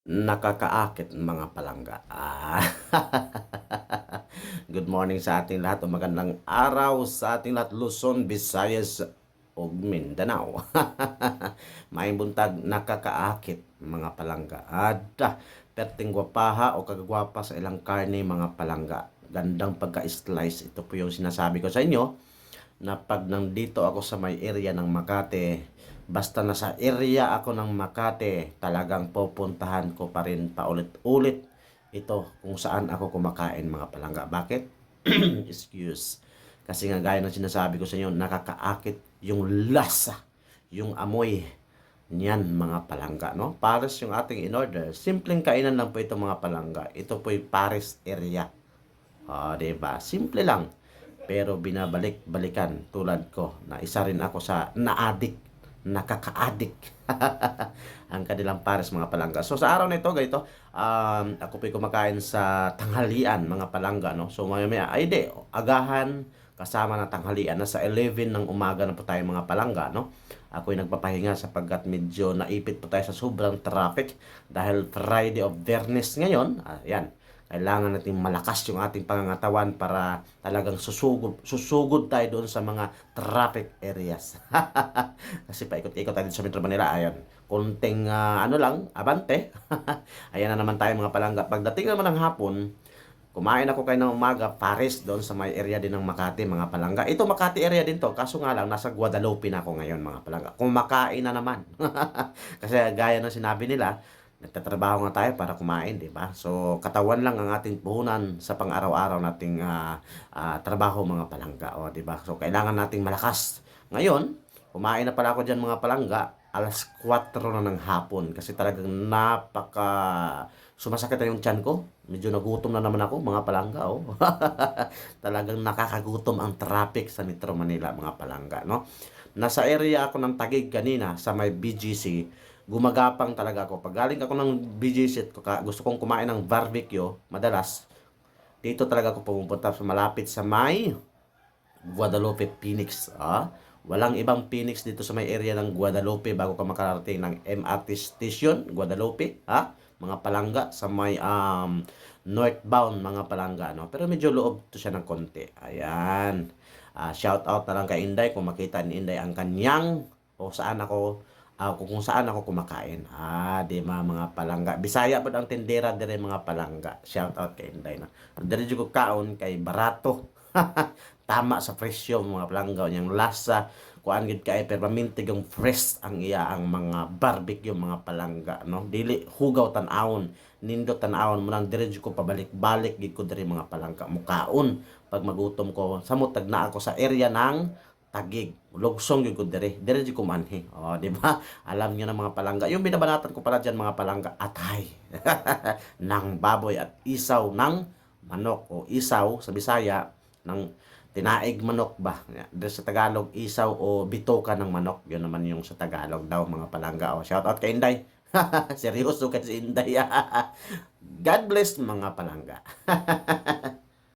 Nakakaakit mga palangga. Good morning sa ating lahat o magandang araw sa ating lahat, Luzon, Visayas ug Mindanao. Maayong buntag, nakakaakit mga palangga. Perting gwapaha o kagagwapa sa ilang karne mga palangga. Gandang pagka-slice. Ito po yung sinasabi ko sa inyo na pag nandito ako sa may area ng Makati, basta nasa area ako ng Makati, talagang pupuntahan ko pa rin paulit-ulit ito kung saan ako kumakain mga palangga. Bakit? Excuse. Kasi nga gaya ng sinasabi ko sa inyo, nakakaakit yung lasa, yung amoy niyan mga palangga, no? Pares yung ating in-order. Simpleng kainan lang po ito mga palangga. Ito po yung Paris area. Diba? Simple lang. Pero binabalik-balikan tulad ko na isa rin ako sa na-addict, nakaka-addict ang kanilang pares mga palangga. So sa araw na ito, ganito, ako po'y kumakain sa tanghalian mga palangga, no? So maya-maya, ay di, agahan kasama na tanghalian. Nasa 11 ng umaga na po tayo mga palangga, no? Ako'y nagpapahinga sapagkat medyo naipit po tayo sa sobrang traffic dahil Friday of Viernes ngayon. Ayan, kailangan natin malakas yung ating pangangatawan para talagang susugod tayo doon sa mga traffic areas. Kasi paikot-ikot tayo sa Metro Manila. Ayan, konting ano lang, abante. Ayan na naman tayo mga palangga. Pagdating naman ng hapon, kumain ako kayo ng umaga, Paris, doon sa may area din ng Makati, mga palangga. Ito Makati area din to, kaso nga lang, nasa Guadalupe na ako ngayon, mga palangga. Kumakain na naman. Kasi gaya ng sinabi nila, nagtatrabaho nga tayo para kumain, di ba? So, katawan lang ang ating puhunan sa pang-araw-araw nating trabaho, mga palangga, o, di ba? So, kailangan nating malakas. Ngayon, kumain na pala ako dyan, mga palangga, alas 4 na ng hapon kasi talagang sumasakit na yung tiyan ko. Medyo nagutom na naman ako, mga palangga, oh. Talagang nakakagutom ang traffic sa Metro Manila, mga palangga, no? Nasa area ako ng Taguig kanina sa may BGC. Gumagapang talaga ako. Pag galing ako ng BGC at gusto kong kumain ng barbecue, madalas, dito talaga ako pumunta sa malapit sa may Guadalupe, Phoenix. Walang ibang Phoenix dito sa may area ng Guadalupe bago ka makarating ng MRT Station, Guadalupe. Mga palangga sa may northbound mga palangga, no? Pero medyo loob to siya ng konti. Ayan. Shout out na lang kay Inday kung makita ni Inday ang kanyang o saan ako kung saan ako kumakain. Di ba mga palangga. Bisaya po ang tindera dire mga palangga. Shout out kay Inday na. Dire jud ko kaon kay barato. Tama sa presyo mga palangga yang lasa kuan gid kay permanente yung fresh ang iya ang mga barbecue mga palangga, no? Dili hugaw tan-awon, nindot tan-awon mo nang dire jud ko pabalik-balik gid ko dire mga palangga mukaon pag magutom ko. Samot tagna ako sa area ng Taguig, lugsong yung dire di ko manhi. Di ba? Alam niyo na mga palangga. Yung binabanatan ko pala diyan mga palangga, atay ng baboy at isaw ng manok o isaw sa Bisaya ng tinaig manok ba? Dito sa Tagalog, isaw o bitoka ng manok. Yun naman yung sa Tagalog daw mga palangga. Shout out kay Inday. Seryoso kasi Inday. God bless mga palangga.